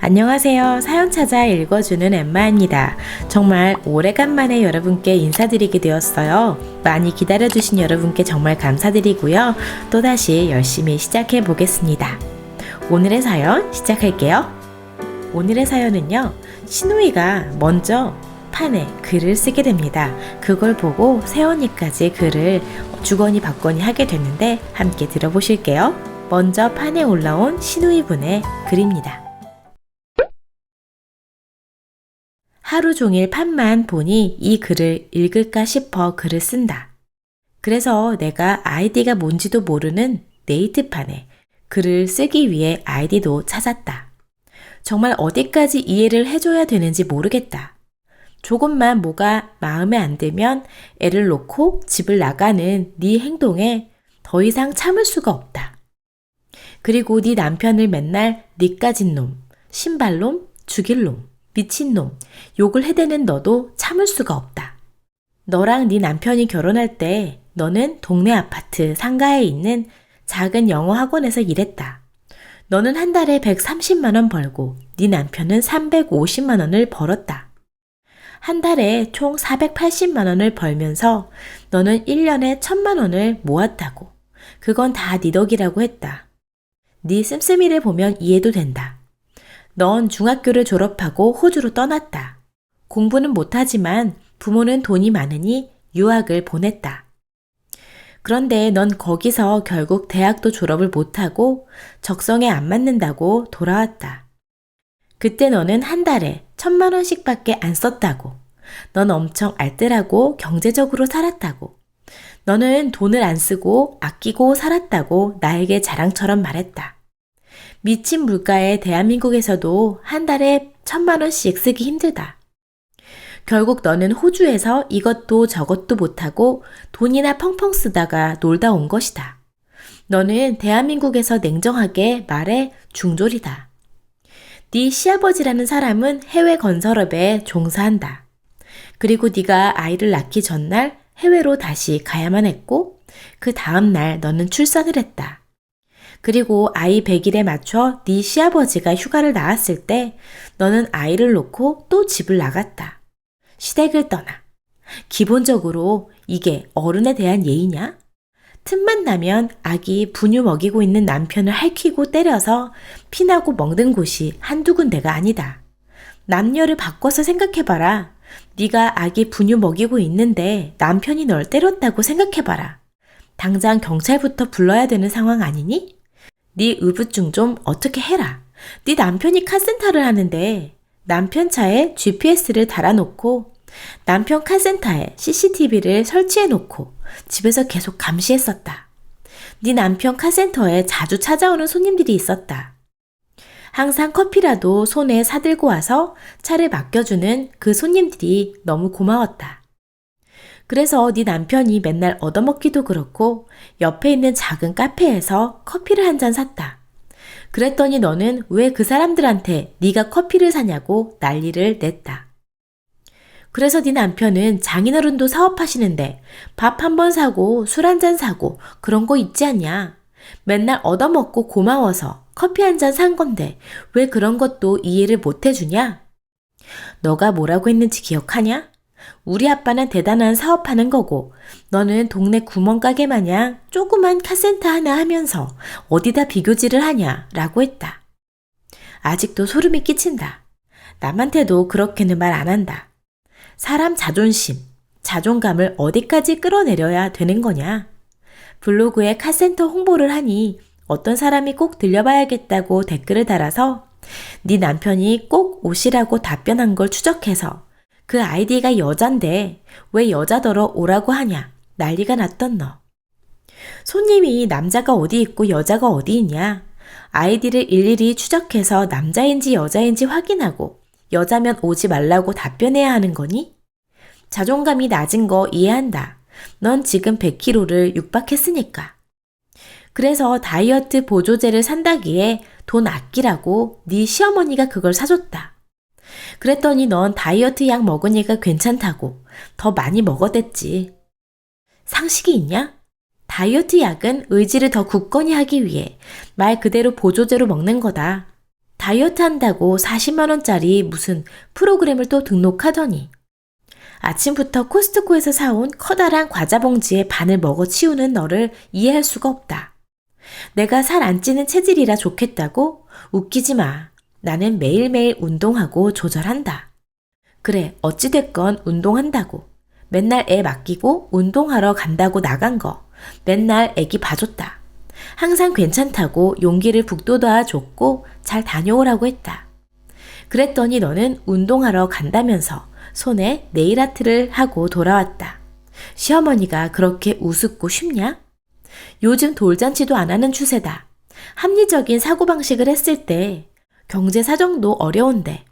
안녕하세요. 사연 찾아 읽어주는 엠마입니다. 정말 오래간만에 여러분께 인사드리게 되었어요. 많이 기다려주신 여러분께 정말 감사드리고요. 또다시 열심히 시작해 보겠습니다. 오늘의 사연 시작할게요. 오늘의 사연은요, 신우이가 먼저 판에 글을 쓰게 됩니다. 그걸 보고 세원이까지 글을 주거니 받거니 하게 됐는데 함께 들어보실게요. 먼저 판에 올라온 신우이 분의 글입니다. 하루 종일 판만 보니 이 글을 읽을까 싶어 글을 쓴다. 그래서 내가 아이디가 뭔지도 모르는 네이트판에 글을 쓰기 위해 아이디도 찾았다. 정말 어디까지 이해를 해줘야 되는지 모르겠다. 조금만 뭐가 마음에 안 들면 애를 놓고 집을 나가는 네 행동에 더 이상 참을 수가 없다. 그리고 네 남편을 맨날 니까진 놈, 신발놈, 죽일 놈, 미친놈, 욕을 해대는 너도 참을 수가 없다. 너랑 네 남편이 결혼할 때 너는 동네 아파트 상가에 있는 작은 영어 학원에서 일했다. 너는 한 달에 130만 원 벌고 네 남편은 350만 원을 벌었다. 한 달에 총 480만 원을 벌면서 너는 1년에 1000만 원을 모았다고. 그건 다 네 덕이라고 했다. 네 씀씀이를 보면 이해도 된다. 넌 중학교를 졸업하고 호주로 떠났다. 공부는 못하지만 부모는 돈이 많으니 유학을 보냈다. 그런데 넌 거기서 결국 대학도 졸업을 못하고 적성에 안 맞는다고 돌아왔다. 그때 너는 한 달에 1000만 원씩 밖에 안 썼다고. 넌 엄청 알뜰하고 경제적으로 살았다고. 너는 돈을 안 쓰고 아끼고 살았다고 나에게 자랑처럼 말했다. 미친 물가에 대한민국에서도 한 달에 1000만 원씩 쓰기 힘들다. 결국 너는 호주에서 이것도 저것도 못하고 돈이나 펑펑 쓰다가 놀다 온 것이다. 너는 대한민국에서 냉정하게 말해 중졸이다. 네 시아버지라는 사람은 해외 건설업에 종사한다. 그리고 네가 아이를 낳기 전날 해외로 다시 가야만 했고 그 다음날 너는 출산을 했다. 그리고 아이 100일에 맞춰 네 시아버지가 휴가를 나왔을 때 너는 아이를 놓고 또 집을 나갔다. 시댁을 떠나. 기본적으로 이게 어른에 대한 예의냐? 틈만 나면 아기 분유 먹이고 있는 남편을 할퀴고 때려서 피나고 먹는 곳이 한두 군데가 아니다. 남녀를 바꿔서 생각해봐라. 네가 아기 분유 먹이고 있는데 남편이 널 때렸다고 생각해봐라. 당장 경찰부터 불러야 되는 상황 아니니? 네 의부증 좀 어떻게 해라. 네 남편이 카센터를 하는데 남편 차에 GPS를 달아놓고 남편 카센터에 CCTV를 설치해놓고 집에서 계속 감시했었다. 네 남편 카센터에 자주 찾아오는 손님들이 있었다. 항상 커피라도 손에 사들고 와서 차를 맡겨주는 그 손님들이 너무 고마웠다. 그래서 네 남편이 맨날 얻어먹기도 그렇고 옆에 있는 작은 카페에서 커피를 한 잔 샀다. 그랬더니 너는 왜 그 사람들한테 네가 커피를 사냐고 난리를 냈다. 그래서 네 남편은 장인어른도 사업하시는데 밥 한 번 사고 술 한 잔 사고 그런 거 있지 않냐. 맨날 얻어먹고 고마워서 커피 한 잔 산 건데 왜 그런 것도 이해를 못 해주냐? 너가 뭐라고 했는지 기억하냐? 우리 아빠는 대단한 사업하는 거고 너는 동네 구멍가게 마냥 조그만 카센터 하나 하면서 어디다 비교질을 하냐 라고 했다. 아직도 소름이 끼친다. 남한테도 그렇게는 말 안 한다. 사람 자존심, 자존감을 어디까지 끌어내려야 되는 거냐? 블로그에 카센터 홍보를 하니 어떤 사람이 꼭 들려봐야겠다고 댓글을 달아서 네 남편이 꼭 오시라고 답변한 걸 추적해서 그 아이디가 여잔데 왜 여자더러 오라고 하냐 난리가 났던 너. 손님이 남자가 어디 있고 여자가 어디 있냐. 아이디를 일일이 추적해서 남자인지 여자인지 확인하고 여자면 오지 말라고 답변해야 하는 거니? 자존감이 낮은 거 이해한다. 넌 지금 100kg를 육박했으니까. 그래서 다이어트 보조제를 산다기에 돈 아끼라고 네 시어머니가 그걸 사줬다. 그랬더니 넌 다이어트 약 먹으니까 괜찮다고 더 많이 먹어댔지. 상식이 있냐? 다이어트 약은 의지를 더 굳건히 하기 위해 말 그대로 보조제로 먹는 거다. 다이어트 한다고 40만 원짜리 무슨 프로그램을 또 등록하더니 아침부터 코스트코에서 사온 커다란 과자 봉지에 반을 먹어 치우는 너를 이해할 수가 없다. 내가 살 안 찌는 체질이라 좋겠다고? 웃기지 마. 나는 매일매일 운동하고 조절한다. 그래, 어찌됐건 운동한다고. 맨날 애 맡기고 운동하러 간다고 나간 거. 맨날 애기 봐줬다. 항상 괜찮다고 용기를 북돋아 줬고 잘 다녀오라고 했다. 그랬더니 너는 운동하러 간다면서 손에 네일아트를 하고 돌아왔다. 시어머니가 그렇게 우습고 쉽냐? 요즘 돌잔치도 안 하는 추세다. 합리적인 사고방식을 했을 때 경제 사정도 어려운데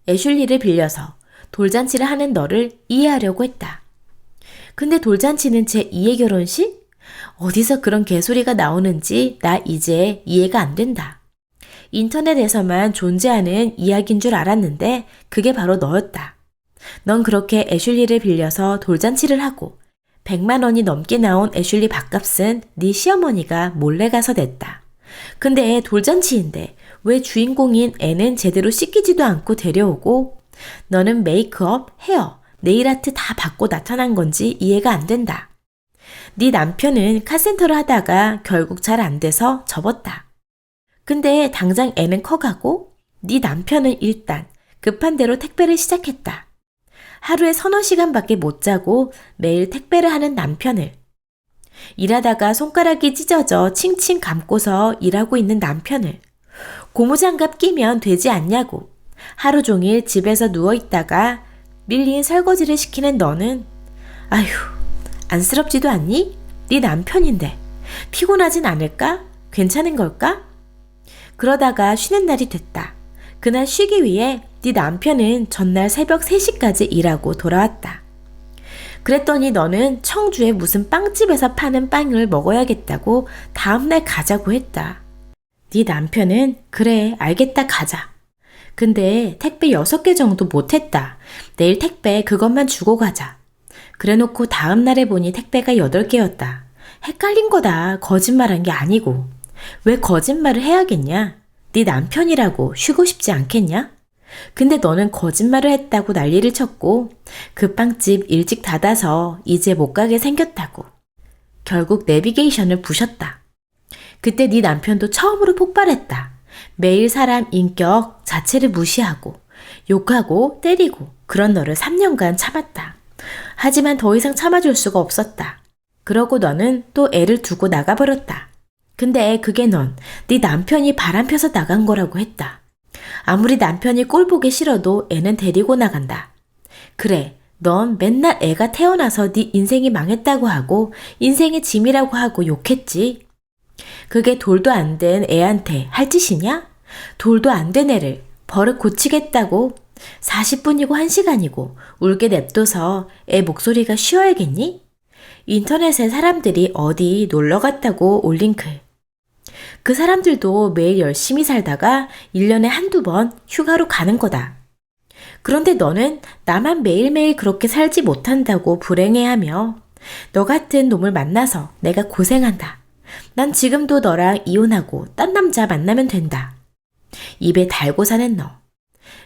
애슐리를 빌려서 돌잔치를 하는 너를 이해하려고 했다. 근데 돌잔치는 제2의 결혼식? 어디서 그런 개소리가 나오는지 나 이제 이해가 안 된다. 인터넷에서만 존재하는 이야기인 줄 알았는데 그게 바로 너였다. 넌 그렇게 애슐리를 빌려서 돌잔치를 하고 100만 원이 넘게 나온 애슐리 밥값은 네 시어머니가 몰래 가서 냈다. 근데 돌잔치인데 왜 주인공인 애는 제대로 씻기지도 않고 데려오고 너는 메이크업, 헤어, 네일아트 다 받고 나타난 건지 이해가 안 된다. 네 남편은 카센터를 하다가 결국 잘 안 돼서 접었다. 근데 당장 애는 커가고 네 남편은 일단 급한 대로 택배를 시작했다. 하루에 서너 시간밖에 못 자고 매일 택배를 하는 남편을, 일하다가 손가락이 찢어져 칭칭 감고서 일하고 있는 남편을, 고무장갑 끼면 되지 않냐고 하루 종일 집에서 누워있다가 밀린 설거지를 시키는 너는 아휴, 안쓰럽지도 않니? 네 남편인데 피곤하진 않을까? 괜찮은 걸까? 그러다가 쉬는 날이 됐다. 그날 쉬기 위해 네 남편은 전날 새벽 3시까지 일하고 돌아왔다. 그랬더니 너는 청주에 무슨 빵집에서 파는 빵을 먹어야겠다고 다음날 가자고 했다. 네 남편은 그래, 알겠다, 가자. 근데 택배 6개 정도 못했다. 내일 택배 그것만 주고 가자. 그래놓고 다음날에 보니 택배가 8개였다. 헷갈린 거다. 거짓말한 게 아니고. 왜 거짓말을 해야겠냐? 네 남편이라고 쉬고 싶지 않겠냐? 근데 너는 거짓말을 했다고 난리를 쳤고 그 빵집 일찍 닫아서 이제 못 가게 생겼다고. 결국 내비게이션을 부셨다. 그때 네 남편도 처음으로 폭발했다. 매일 사람 인격 자체를 무시하고 욕하고 때리고 그런 너를 3년간 참았다. 하지만 더 이상 참아줄 수가 없었다. 그러고 너는 또 애를 두고 나가버렸다. 근데 그게 네 남편이 바람 펴서 나간 거라고 했다. 아무리 남편이 꼴 보기 싫어도 애는 데리고 나간다. 그래, 넌 맨날 애가 태어나서 네 인생이 망했다고 하고 인생의 짐이라고 하고 욕했지. 그게 돌도 안 된 애한테 할 짓이냐? 돌도 안 된 애를 버릇 고치겠다고 40분이고 1시간이고 울게 냅둬서 애 목소리가 쉬어야겠니? 인터넷에 사람들이 어디 놀러 갔다고 올린 글. 그 사람들도 매일 열심히 살다가 1년에 한두 번 휴가로 가는 거다. 그런데 너는 나만 매일매일 그렇게 살지 못한다고 불행해하며 너 같은 놈을 만나서 내가 고생한다. 난 지금도 너랑 이혼하고 딴 남자 만나면 된다. 입에 달고 사는 너.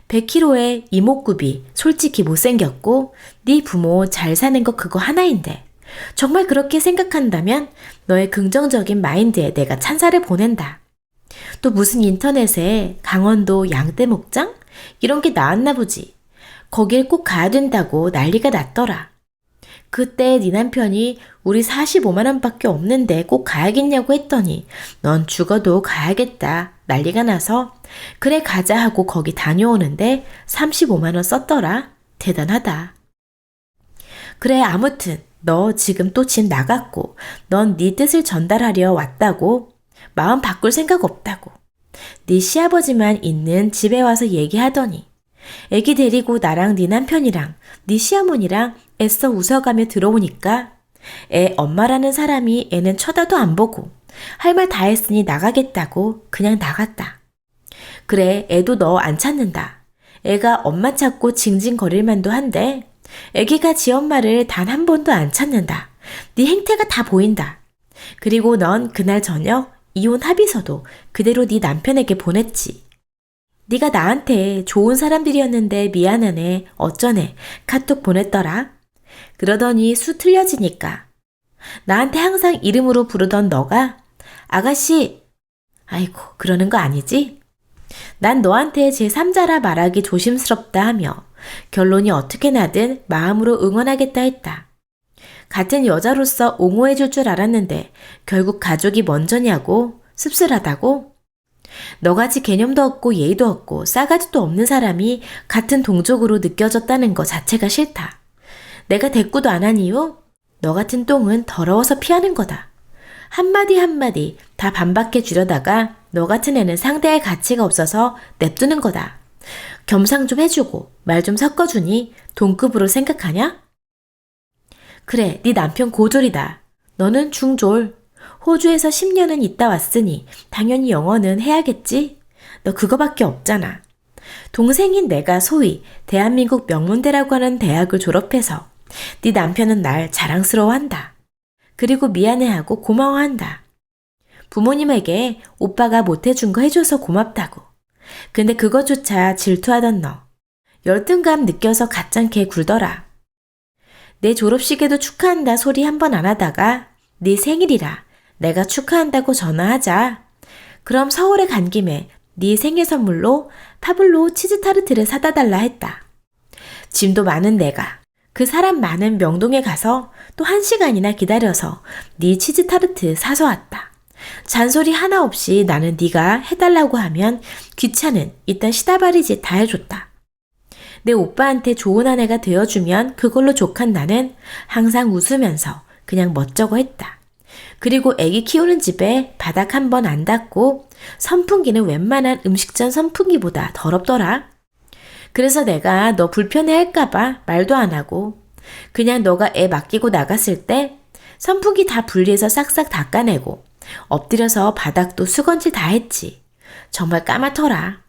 100kg의 이목구비 솔직히 못생겼고 네 부모 잘 사는 거 그거 하나인데 정말 그렇게 생각한다면 너의 긍정적인 마인드에 내가 찬사를 보낸다. 또 무슨 인터넷에 강원도 양떼 목장? 이런 게 나왔나 보지. 거길 꼭 가야 된다고 난리가 났더라. 그때 네 남편이 우리 45만 원밖에 없는데 꼭 가야겠냐고 했더니 넌 죽어도 가야겠다 난리가 나서 그래 가자 하고 거기 다녀오는데 35만 원 썼더라. 대단하다. 그래 아무튼 너 지금 또 집 나갔고 넌 네 뜻을 전달하려 왔다고 마음 바꿀 생각 없다고 네 시아버지만 있는 집에 와서 얘기하더니 애기 데리고 나랑 네 남편이랑 네 시어머니랑 애써 웃어가며 들어오니까 애 엄마라는 사람이 애는 쳐다도 안 보고 할 말 다 했으니 나가겠다고 그냥 나갔다. 그래 애도 너 안 찾는다. 애가 엄마 찾고 징징거릴 만도 한데 애기가 지 엄마를 단 한 번도 안 찾는다. 네 행태가 다 보인다. 그리고 넌 그날 저녁 이혼 합의서도 그대로 네 남편에게 보냈지. 네가 나한테 좋은 사람들이었는데 미안하네, 어쩌네, 카톡 보냈더라. 그러더니 수 틀려지니까. 나한테 항상 이름으로 부르던 너가 아가씨, 아이고, 그러는 거 아니지? 난 너한테 제3자라 말하기 조심스럽다 하며 결론이 어떻게 나든 마음으로 응원하겠다 했다. 같은 여자로서 옹호해 줄 줄 알았는데 결국 가족이 먼저냐고? 씁쓸하다고? 너같이 개념도 없고 예의도 없고 싸가지도 없는 사람이 같은 동족으로 느껴졌다는 거 자체가 싫다. 내가 대꾸도 안 한 이유? 너 같은 똥은 더러워서 피하는 거다. 한마디 한마디 다 반박해 주려다가 너 같은 애는 상대할 가치가 없어서 냅두는 거다. 겸상 좀 해주고 말 좀 섞어주니 동급으로 생각하냐? 그래, 네 남편 고졸이다. 너는 중졸. 호주에서 10년은 있다 왔으니 당연히 영어는 해야겠지? 너 그거밖에 없잖아. 동생인 내가 소위 대한민국 명문대라고 하는 대학을 졸업해서 네 남편은 날 자랑스러워한다. 그리고 미안해하고 고마워한다. 부모님에게 오빠가 못해준 거 해줘서 고맙다고. 근데 그것조차 질투하던 너. 열등감 느껴서 가짠게 굴더라. 내 졸업식에도 축하한다 소리 한 번 안 하다가 네 생일이라 내가 축하한다고 전화하자. 그럼 서울에 간 김에 네 생일 선물로 파블로 치즈 타르트를 사다 달라 했다. 짐도 많은 내가 그 사람 많은 명동에 가서 또 1시간이나 기다려서 네 치즈 타르트 사서 왔다. 잔소리 하나 없이 나는 네가 해달라고 하면 귀찮은 이딴 시다바리 짓 다 해줬다. 내 오빠한테 좋은 아내가 되어주면 그걸로 족한 나는 항상 웃으면서 그냥 멋쩍어 했다. 그리고 애기 키우는 집에 바닥 한 번 안 닦고 선풍기는 웬만한 음식점 선풍기보다 더럽더라. 그래서 내가 너 불편해할까봐 말도 안 하고 그냥 너가 애 맡기고 나갔을 때 선풍기 다 분리해서 싹싹 닦아내고 엎드려서 바닥도 수건질 다 했지. 정말 까맣더라.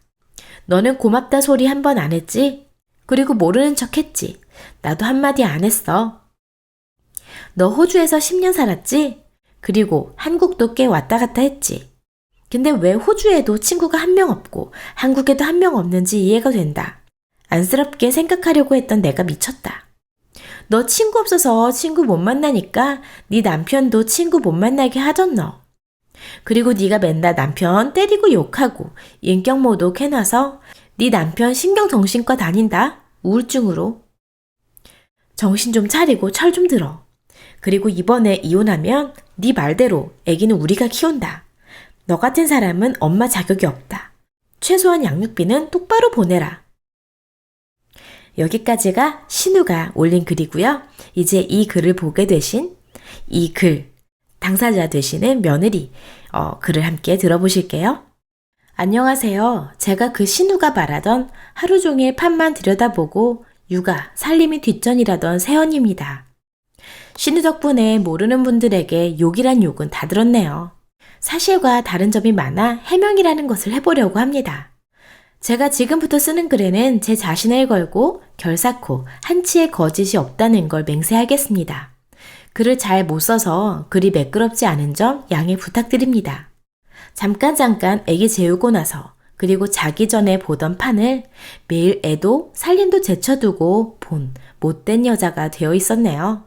너는 고맙다 소리 한 번 안 했지? 그리고 모르는 척 했지. 나도 한마디 안 했어. 너 호주에서 10년 살았지? 그리고 한국도 꽤 왔다 갔다 했지. 근데 왜 호주에도 친구가 한 명 없고 한국에도 한 명 없는지 이해가 된다. 안쓰럽게 생각하려고 했던 내가 미쳤다. 너 친구 없어서 친구 못 만나니까 네 남편도 친구 못 만나게 하던 너. 그리고 네가 맨날 남편 때리고 욕하고 인격 모독 해놔서 네 남편 신경정신과 다닌다. 우울증으로. 정신 좀 차리고 철 좀 들어. 그리고 이번에 이혼하면 네 말대로 애기는 우리가 키운다. 너 같은 사람은 엄마 자격이 없다. 최소한 양육비는 똑바로 보내라. 여기까지가 신우가 올린 글이고요. 이제 이 글을 보게 되신 이 글 당사자 되시는 며느리 글을 함께 들어보실게요. 안녕하세요. 제가 그 신우가 말하던 하루 종일 판만 들여다보고 육아, 살림이 뒷전이라던 새언입니다. 신우 덕분에 모르는 분들에게 욕이란 욕은 다 들었네요. 사실과 다른 점이 많아 해명이라는 것을 해보려고 합니다. 제가 지금부터 쓰는 글에는 제 자신을 걸고 결사코 한치의 거짓이 없다는 걸 맹세하겠습니다. 글을 잘 못 써서 글이 매끄럽지 않은 점 양해 부탁드립니다. 잠깐 애기 재우고 나서 그리고 자기 전에 보던 판을 매일 애도 살림도 제쳐두고 본 못된 여자가 되어 있었네요.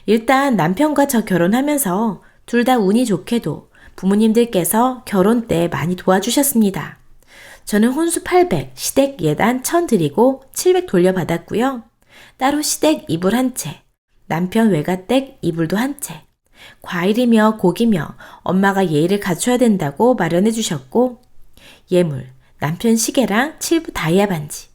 일단 남편과 저 결혼하면서 둘 다 운이 좋게도 부모님들께서 결혼 때 많이 도와주셨습니다. 저는 혼수 800, 시댁 예단 1000 드리고 700 돌려받았고요. 따로 시댁 이불 한 채, 남편 외가댁 이불도 한 채, 과일이며 고기며 엄마가 예의를 갖춰야 된다고 마련해 주셨고 예물, 남편 시계랑 7부 다이아 반지,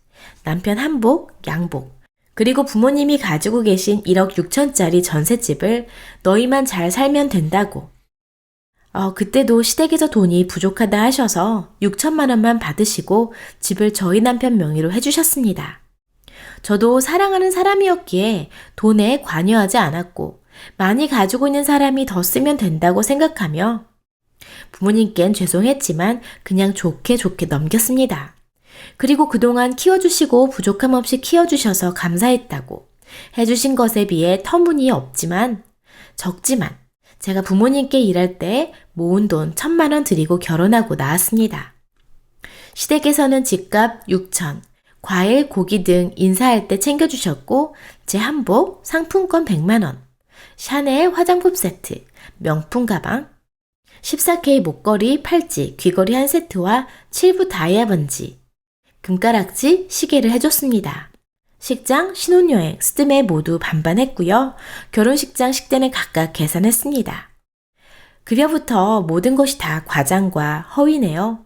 남편 한복, 양복, 그리고 부모님이 가지고 계신 1억 6천짜리 전셋집을 너희만 잘 살면 된다고. 그때도 시댁에서 돈이 부족하다 하셔서 6천만 원만 받으시고 집을 저희 남편 명의로 해주셨습니다. 저도 사랑하는 사람이었기에 돈에 관여하지 않았고 많이 가지고 있는 사람이 더 쓰면 된다고 생각하며 부모님께는 죄송했지만 그냥 좋게 넘겼습니다. 그리고 그동안 키워주시고 부족함 없이 키워주셔서 감사했다고 해주신 것에 비해 터무니없지만 적지만 제가 부모님께 일할 때 모은 돈 1000만 원 드리고 결혼하고 나왔습니다. 시댁에서는 집값 6천, 과일, 고기 등 인사할 때 챙겨주셨고 제 한복, 상품권 100만 원, 샤넬 화장품 세트, 명품 가방, 14K 목걸이, 팔찌, 귀걸이 한 세트와 7부 다이아 번지, 금가락지, 시계를 해줬습니다. 식장, 신혼여행, 스드메 모두 반반 했고요. 결혼식장 식대는 각각 계산했습니다. 그려부터 모든 것이 다 과장과 허위네요.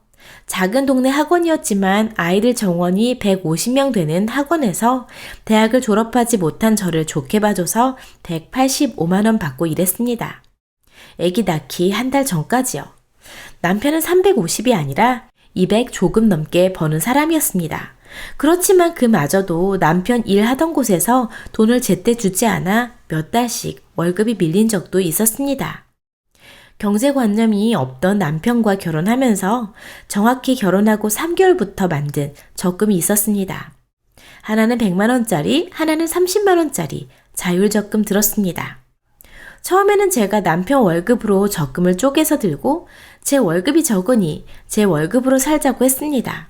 작은 동네 학원이었지만 아이들 정원이 150명 되는 학원에서 대학을 졸업하지 못한 저를 좋게 봐줘서 185만 원 받고 일했습니다. 애기 낳기 한 달 전까지요. 남편은 350이 아니라 200 조금 넘게 버는 사람이었습니다. 그렇지만 그마저도 남편 일하던 곳에서 돈을 제때 주지 않아 몇 달씩 월급이 밀린 적도 있었습니다. 경제관념이 없던 남편과 결혼하면서 정확히 결혼하고 3개월부터 만든 적금이 있었습니다. 하나는 100만 원짜리, 하나는 30만 원짜리 자율적금 들었습니다. 처음에는 제가 남편 월급으로 적금을 쪼개서 들고 제 월급이 적으니 제 월급으로 살자고 했습니다.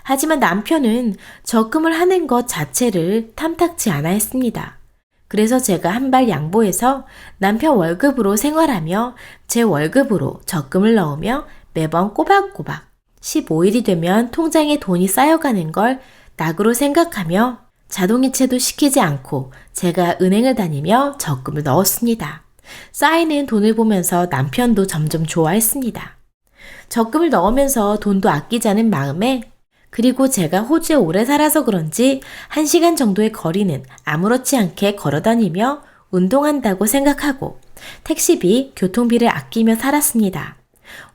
하지만 남편은 적금을 하는 것 자체를 탐탁치 않아 했습니다. 그래서 제가 한 발 양보해서 남편 월급으로 생활하며 제 월급으로 적금을 넣으며 매번 꼬박꼬박 15일이 되면 통장에 돈이 쌓여가는 걸 낙으로 생각하며 자동이체도 시키지 않고 제가 은행을 다니며 적금을 넣었습니다. 쌓이는 돈을 보면서 남편도 점점 좋아했습니다. 적금을 넣으면서 돈도 아끼자는 마음에 그리고 제가 호주에 오래 살아서 그런지 1시간 정도의 거리는 아무렇지 않게 걸어다니며 운동한다고 생각하고 택시비, 교통비를 아끼며 살았습니다.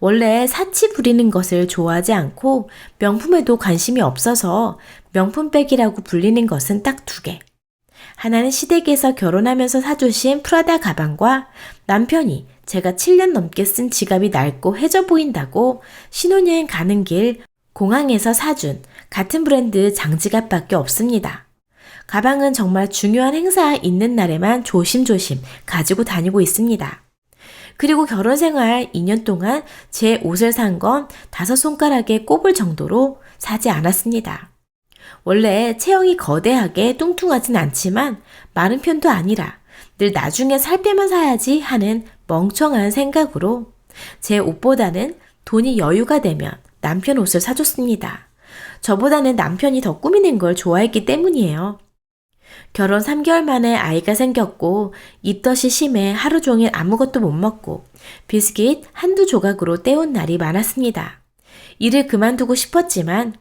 원래 사치 부리는 것을 좋아하지 않고 명품에도 관심이 없어서 명품백이라고 불리는 것은 딱 2개. 하나는 시댁에서 결혼하면서 사주신 프라다 가방과 남편이 제가 7년 넘게 쓴 지갑이 낡고 해져 보인다고 신혼여행 가는 길 공항에서 사준 같은 브랜드 장지갑밖에 없습니다. 가방은 정말 중요한 행사 있는 날에만 조심조심 가지고 다니고 있습니다. 그리고 결혼생활 2년 동안 제 옷을 산 건 5손가락에 꼽을 정도로 사지 않았습니다. 원래 체형이 거대하게 뚱뚱하진 않지만 마른 편도 아니라 늘 나중에 살 빼면 사야지 하는 멍청한 생각으로 제 옷보다는 돈이 여유가 되면 남편 옷을 사줬습니다. 저보다는 남편이 더 꾸미는 걸 좋아했기 때문이에요. 결혼 3개월 만에 아이가 생겼고 입덧이 심해 하루 종일 아무것도 못 먹고 비스킷 한두 조각으로 때운 날이 많았습니다. 일을 그만두고 싶었지만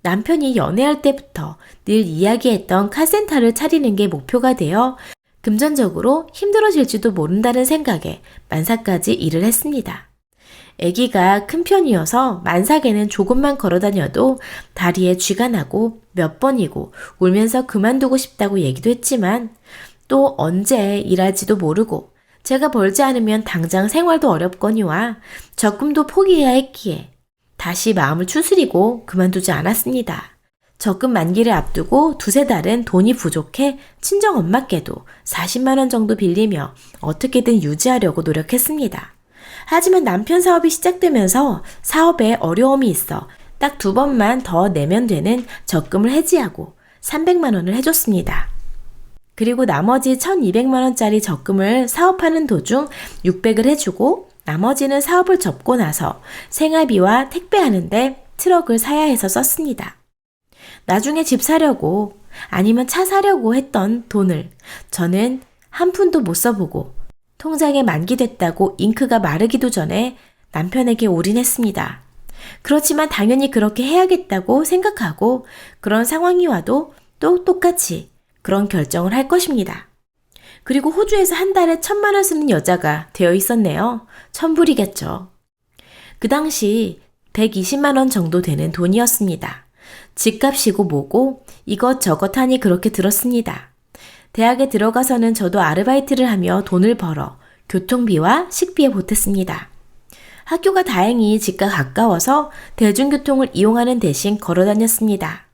남편이 연애할 때부터 늘 이야기했던 카센터를 차리는 게 목표가 되어 금전적으로 힘들어질지도 모른다는 생각에 만사까지 일을 했습니다. 아기가 큰 편이어서 만삭에는 조금만 걸어다녀도 다리에 쥐가 나고 몇 번이고 울면서 그만두고 싶다고 얘기도 했지만 또 언제 일할지도 모르고 제가 벌지 않으면 당장 생활도 어렵거니와 적금도 포기해야 했기에 다시 마음을 추스리고 그만두지 않았습니다. 적금 만기를 앞두고 2-3달은 돈이 부족해 친정엄마께도 40만 원 정도 빌리며 어떻게든 유지하려고 노력했습니다. 하지만 남편 사업이 시작되면서 사업에 어려움이 있어 딱 2번만 더 내면 되는 적금을 해지하고 300만 원을 해줬습니다. 그리고 나머지 1200만 원짜리 적금을 사업하는 도중 600을 해주고 나머지는 사업을 접고 나서 생활비와 택배하는데 트럭을 사야 해서 썼습니다. 나중에 집 사려고 아니면 차 사려고 했던 돈을 저는 한 푼도 못 써보고 통장에 만기됐다고 잉크가 마르기도 전에 남편에게 올인했습니다. 그렇지만 당연히 그렇게 해야겠다고 생각하고 그런 상황이 와도 또 똑같이 그런 결정을 할 것입니다. 그리고 호주에서 한 달에 1000만 원 쓰는 여자가 되어 있었네요. 천불이겠죠. 그 당시 120만 원 정도 되는 돈이었습니다. 집값이고 뭐고 이것저것 하니 그렇게 들었습니다. 대학에 들어가서는 저도 아르바이트를 하며 돈을 벌어 교통비와 식비에 보탰습니다. 학교가 다행히 집과 가까워서 대중교통을 이용하는 대신 걸어 다녔습니다.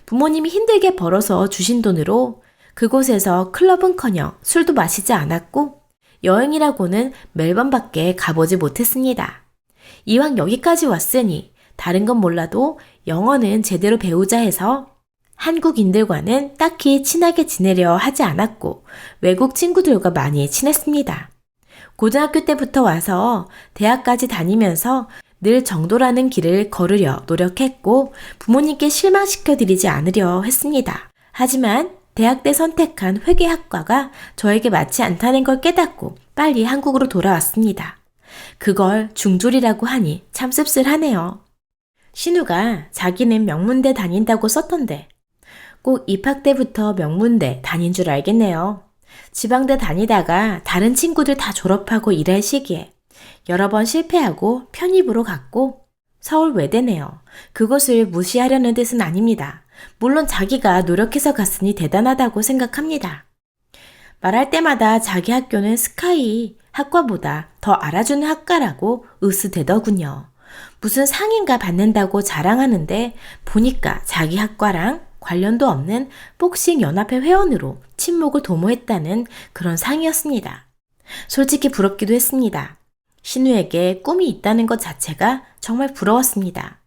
부모님이 힘들게 벌어서 주신 돈으로 그곳에서 클럽은커녕 술도 마시지 않았고 여행이라고는 멜번밖에 가보지 못했습니다. 이왕 여기까지 왔으니 다른 건 몰라도 영어는 제대로 배우자 해서 한국인들과는 딱히 친하게 지내려 하지 않았고 외국 친구들과 많이 친했습니다. 고등학교 때부터 와서 대학까지 다니면서 늘 정도라는 길을 걸으려 노력했고 부모님께 실망시켜드리지 않으려 했습니다. 하지만 대학 때 선택한 회계학과가 저에게 맞지 않다는 걸 깨닫고 빨리 한국으로 돌아왔습니다. 그걸 중졸이라고 하니 참 씁쓸하네요. 신우가 자기는 명문대 다닌다고 썼던데 꼭 입학 때부터 명문대 다닌 줄 알겠네요. 지방대 다니다가 다른 친구들 다 졸업하고 일할 시기에 여러 번 실패하고 편입으로 갔고 서울 외대네요. 그것을 무시하려는 뜻은 아닙니다. 물론 자기가 노력해서 갔으니 대단하다고 생각합니다. 말할 때마다 자기 학교는 스카이 학과보다 더 알아주는 학과라고 으스대더군요. 무슨 상인가 받는다고 자랑하는데 보니까 자기 학과랑 관련도 없는 복싱 연합회 회원으로 친목을 도모했다는 그런 상이었습니다. 솔직히 부럽기도 했습니다. 신우에게 꿈이 있다는 것 자체가 정말 부러웠습니다.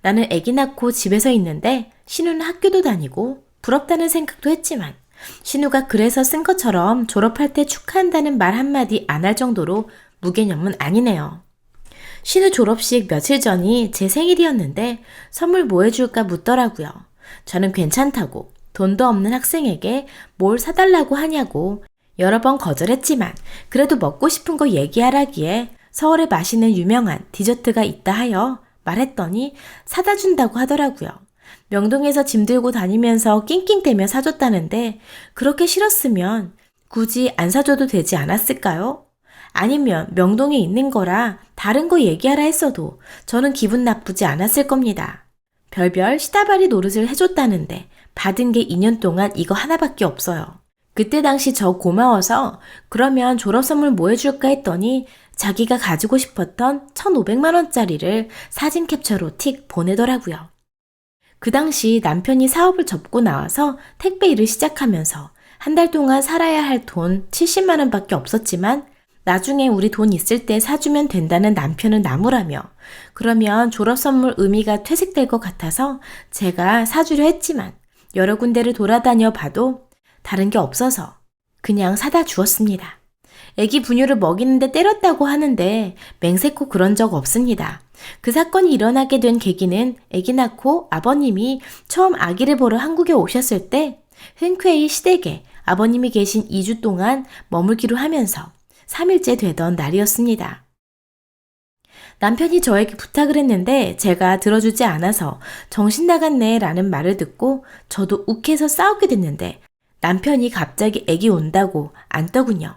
나는 아기 낳고 집에서 있는데 신우는 학교도 다니고 부럽다는 생각도 했지만 신우가 그래서 쓴 것처럼 졸업할 때 축하한다는 말 한마디 안 할 정도로 무개념은 아니네요. 신우 졸업식 며칠 전이 제 생일이었는데 선물 뭐 해줄까 묻더라고요. 저는 괜찮다고 돈도 없는 학생에게 뭘 사달라고 하냐고 여러 번 거절했지만 그래도 먹고 싶은 거 얘기하라기에 서울에 맛있는 유명한 디저트가 있다 하여 말했더니 사다 준다고 하더라고요. 명동에서 짐 들고 다니면서 낑낑대며 사줬다는데 그렇게 싫었으면 굳이 안 사줘도 되지 않았을까요? 아니면 명동에 있는 거라 다른 거 얘기하라 했어도 저는 기분 나쁘지 않았을 겁니다. 별별 시다바리 노릇을 해줬다는데 받은 게 2년 동안 이거 하나밖에 없어요. 그때 당시 저 고마워서 그러면 졸업 선물 뭐 해줄까 했더니 자기가 가지고 싶었던 1,500만 원짜리를 사진 캡처로 틱 보내더라고요. 그 당시 남편이 사업을 접고 나와서 택배 일을 시작하면서 한 달 동안 살아야 할 돈 70만 원밖에 없었지만 나중에 우리 돈 있을 때 사주면 된다는 남편은 나무라며 그러면 졸업 선물 의미가 퇴색될 것 같아서 제가 사주려 했지만 여러 군데를 돌아다녀 봐도 다른 게 없어서 그냥 사다 주었습니다. 애기 분유를 먹이는데 때렸다고 하는데 맹세코 그런 적 없습니다. 그 사건이 일어나게 된 계기는 애기 낳고 아버님이 처음 아기를 보러 한국에 오셨을 때 흔쾌히 시댁에 아버님이 계신 2주 동안 머물기로 하면서 3일째 되던 날이었습니다. 남편이 저에게 부탁을 했는데 제가 들어주지 않아서 정신 나갔네 라는 말을 듣고 저도 욱해서 싸우게 됐는데 남편이 갑자기 애기 온다고 안더군요.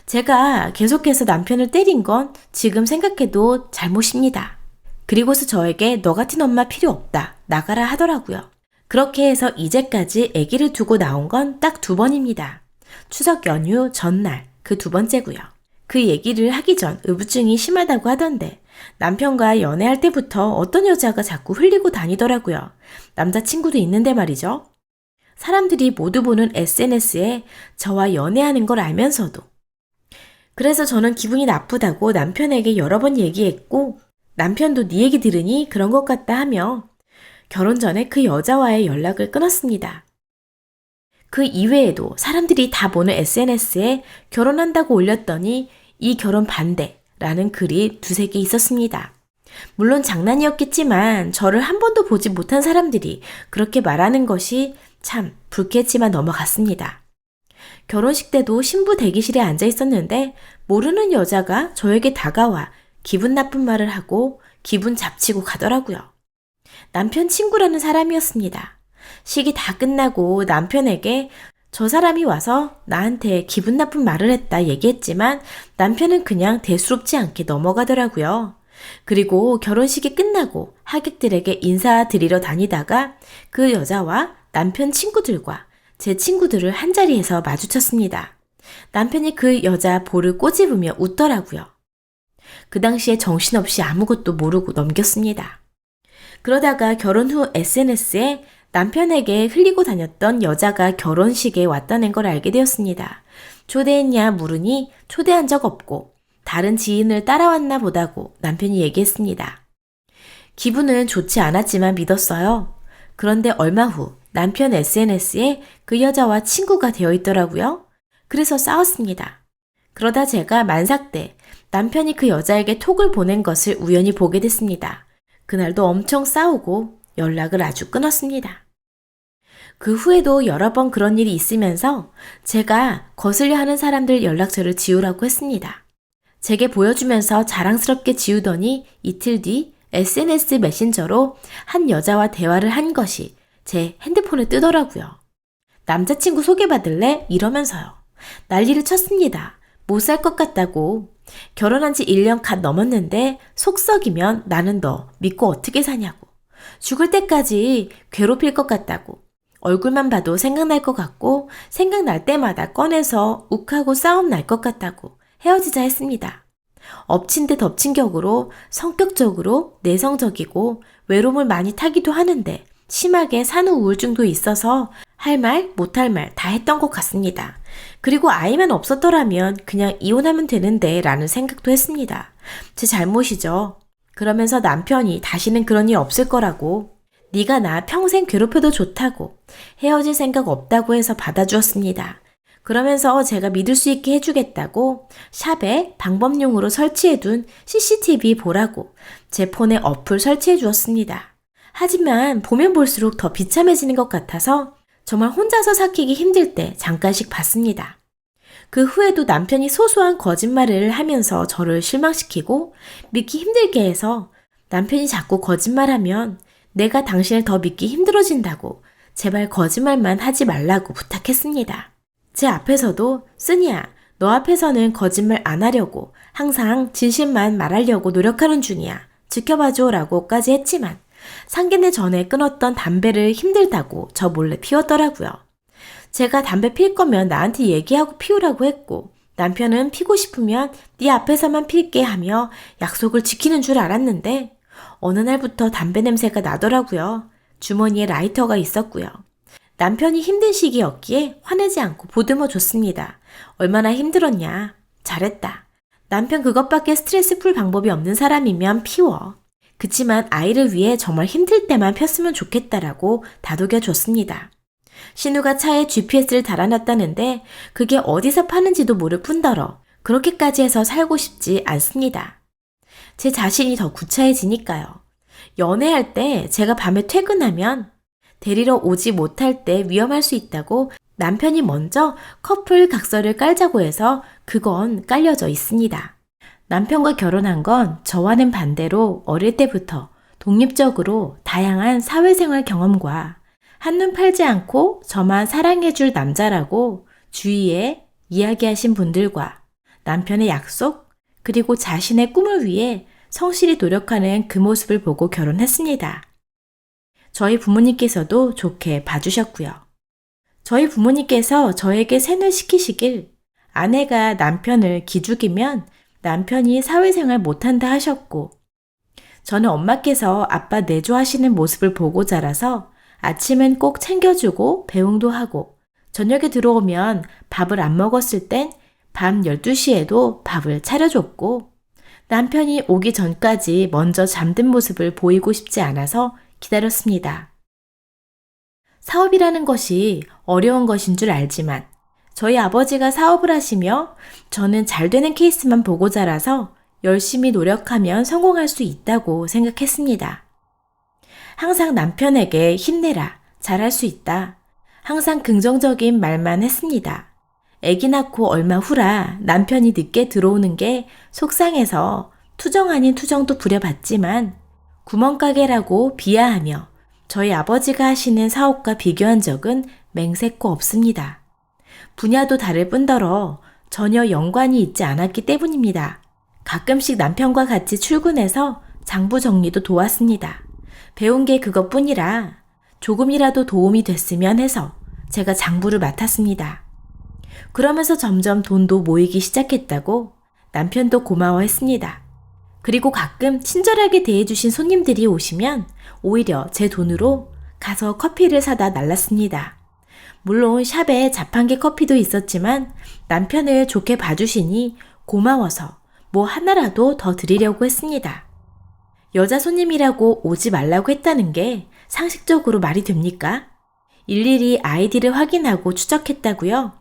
제가 계속해서 남편을 때린 건 지금 생각해도 잘못입니다. 그리고서 저에게 너 같은 엄마 필요 없다 나가라 하더라고요. 그렇게 해서 이제까지 아기를 두고 나온 건 딱 2번입니다. 추석 연휴 전날 그 2번째고요. 그 얘기를 하기 전 의부증이 심하다고 하던데 남편과 연애할 때부터 어떤 여자가 자꾸 흘리고 다니더라고요. 남자친구도 있는데 말이죠. 사람들이 모두 보는 SNS에 저와 연애하는 걸 알면서도 그래서 저는 기분이 나쁘다고 남편에게 여러 번 얘기했고 남편도 네 얘기 들으니 그런 것 같다 하며 결혼 전에 그 여자와의 연락을 끊었습니다. 그 이외에도 사람들이 다 보는 SNS에 결혼한다고 올렸더니 이 결혼 반대라는 글이 2-3개 있었습니다. 물론 장난이었겠지만 저를 한 번도 보지 못한 사람들이 그렇게 말하는 것이 참 불쾌했지만 넘어갔습니다. 결혼식 때도 신부 대기실에 앉아 있었는데 모르는 여자가 저에게 다가와 기분 나쁜 말을 하고 기분 잡치고 가더라고요. 남편 친구라는 사람이었습니다. 식이 다 끝나고 남편에게 저 사람이 와서 나한테 기분 나쁜 말을 했다 얘기했지만 남편은 그냥 대수롭지 않게 넘어가더라고요. 그리고 결혼식이 끝나고 하객들에게 인사드리러 다니다가 그 여자와 남편 친구들과 제 친구들을 한자리에서 마주쳤습니다. 남편이 그 여자 볼을 꼬집으며 웃더라고요. 그 당시에 정신없이 아무것도 모르고 넘겼습니다. 그러다가 결혼 후 SNS에 남편에게 흘리고 다녔던 여자가 결혼식에 왔다는 걸 알게 되었습니다. 초대했냐 물으니 초대한 적 없고 다른 지인을 따라왔나 보다고 남편이 얘기했습니다. 기분은 좋지 않았지만 믿었어요. 그런데 얼마 후 남편 SNS에 그 여자와 친구가 되어 있더라고요. 그래서 싸웠습니다. 그러다 제가 만삭 때 남편이 그 여자에게 톡을 보낸 것을 우연히 보게 됐습니다. 그날도 엄청 싸우고 연락을 아주 끊었습니다. 그 후에도 여러 번 그런 일이 있으면서 제가 거슬려 하는 사람들 연락처를 지우라고 했습니다. 제게 보여주면서 자랑스럽게 지우더니 이틀 뒤 SNS 메신저로 한 여자와 대화를 한 것이 제 핸드폰에 뜨더라고요. 남자친구 소개받을래? 이러면서요. 난리를 쳤습니다. 못 살 것 같다고. 결혼한 지 1년 갓 넘었는데 속 썩이면 나는 너 믿고 어떻게 사냐고. 죽을 때까지 괴롭힐 것 같다고. 얼굴만 봐도 생각날 것 같고 생각날 때마다 꺼내서 욱하고 싸움 날 것 같다고 헤어지자 했습니다. 엎친 데 덮친 격으로 성격적으로 내성적이고 외로움을 많이 타기도 하는데 심하게 산후 우울증도 있어서 할 말 못할 말 다 했던 것 같습니다. 그리고 아이만 없었더라면 그냥 이혼하면 되는데 라는 생각도 했습니다. 제 잘못이죠. 그러면서 남편이 다시는 그런 일 없을 거라고 네가 나 평생 괴롭혀도 좋다고 헤어질 생각 없다고 해서 받아주었습니다. 그러면서 제가 믿을 수 있게 해주겠다고 샵에 방법용으로 설치해둔 CCTV 보라고 제 폰에 어플 설치해 주었습니다. 하지만 보면 볼수록 더 비참해지는 것 같아서 정말 혼자서 삭히기 힘들 때 잠깐씩 봤습니다. 그 후에도 남편이 소소한 거짓말을 하면서 저를 실망시키고 믿기 힘들게 해서 남편이 자꾸 거짓말하면 내가 당신을 더 믿기 힘들어진다고 제발 거짓말만 하지 말라고 부탁했습니다. 제 앞에서도 쓰니야, 너 앞에서는 거짓말 안 하려고 항상 진실만 말하려고 노력하는 중이야. 지켜봐줘 라고까지 했지만 상견례 전에 끊었던 담배를 힘들다고 저 몰래 피웠더라고요. 제가 담배 필 거면 나한테 얘기하고 피우라고 했고 남편은 피고 싶으면 네 앞에서만 필게 하며 약속을 지키는 줄 알았는데 어느 날부터 담배 냄새가 나더라고요. 주머니에 라이터가 있었고요. 남편이 힘든 시기였기에 화내지 않고 보듬어 줬습니다. 얼마나 힘들었냐. 잘했다. 남편 그것밖에 스트레스 풀 방법이 없는 사람이면 피워. 그치만 아이를 위해 정말 힘들 때만 폈으면 좋겠다라고 다독여 줬습니다. 신우가 차에 GPS를 달아놨다는데 그게 어디서 파는지도 모를 뿐더러 그렇게까지 해서 살고 싶지 않습니다. 제 자신이 더 구차해지니까요. 연애할 때 제가 밤에 퇴근하면 데리러 오지 못할 때 위험할 수 있다고 남편이 먼저 커플 각서를 깔자고 해서 그건 깔려져 있습니다. 남편과 결혼한 건 저와는 반대로 어릴 때부터 독립적으로 다양한 사회생활 경험과 한눈 팔지 않고 저만 사랑해줄 남자라고 주위에 이야기하신 분들과 남편의 약속 그리고 자신의 꿈을 위해 성실히 노력하는 그 모습을 보고 결혼했습니다. 저희 부모님께서도 좋게 봐주셨고요. 저희 부모님께서 저에게 세뇌시키시길 아내가 남편을 기죽이면 남편이 사회생활 못한다 하셨고 저는 엄마께서 아빠 내조하시는 모습을 보고 자라서 아침은 꼭 챙겨주고 배웅도 하고 저녁에 들어오면 밥을 안 먹었을 땐 밤 12시에도 밥을 차려줬고 남편이 오기 전까지 먼저 잠든 모습을 보이고 싶지 않아서 기다렸습니다. 사업이라는 것이 어려운 것인 줄 알지만 저희 아버지가 사업을 하시며 저는 잘 되는 케이스만 보고 자라서 열심히 노력하면 성공할 수 있다고 생각했습니다. 항상 남편에게 힘내라, 잘할 수 있다. 항상 긍정적인 말만 했습니다. 아기 낳고 얼마 후라 남편이 늦게 들어오는 게 속상해서 투정 아닌 투정도 부려봤지만 구멍가게라고 비하하며 저희 아버지가 하시는 사업과 비교한 적은 맹세코 없습니다. 분야도 다를 뿐더러 전혀 연관이 있지 않았기 때문입니다. 가끔씩 남편과 같이 출근해서 장부 정리도 도왔습니다. 배운 게 그것뿐이라 조금이라도 도움이 됐으면 해서 제가 장부를 맡았습니다. 그러면서 점점 돈도 모이기 시작했다고 남편도 고마워했습니다. 그리고 가끔 친절하게 대해주신 손님들이 오시면 오히려 제 돈으로 가서 커피를 사다 날랐습니다. 물론 샵에 자판기 커피도 있었지만 남편을 좋게 봐주시니 고마워서 뭐 하나라도 더 드리려고 했습니다. 여자 손님이라고 오지 말라고 했다는 게 상식적으로 말이 됩니까? 일일이 아이디를 확인하고 추적했다고요?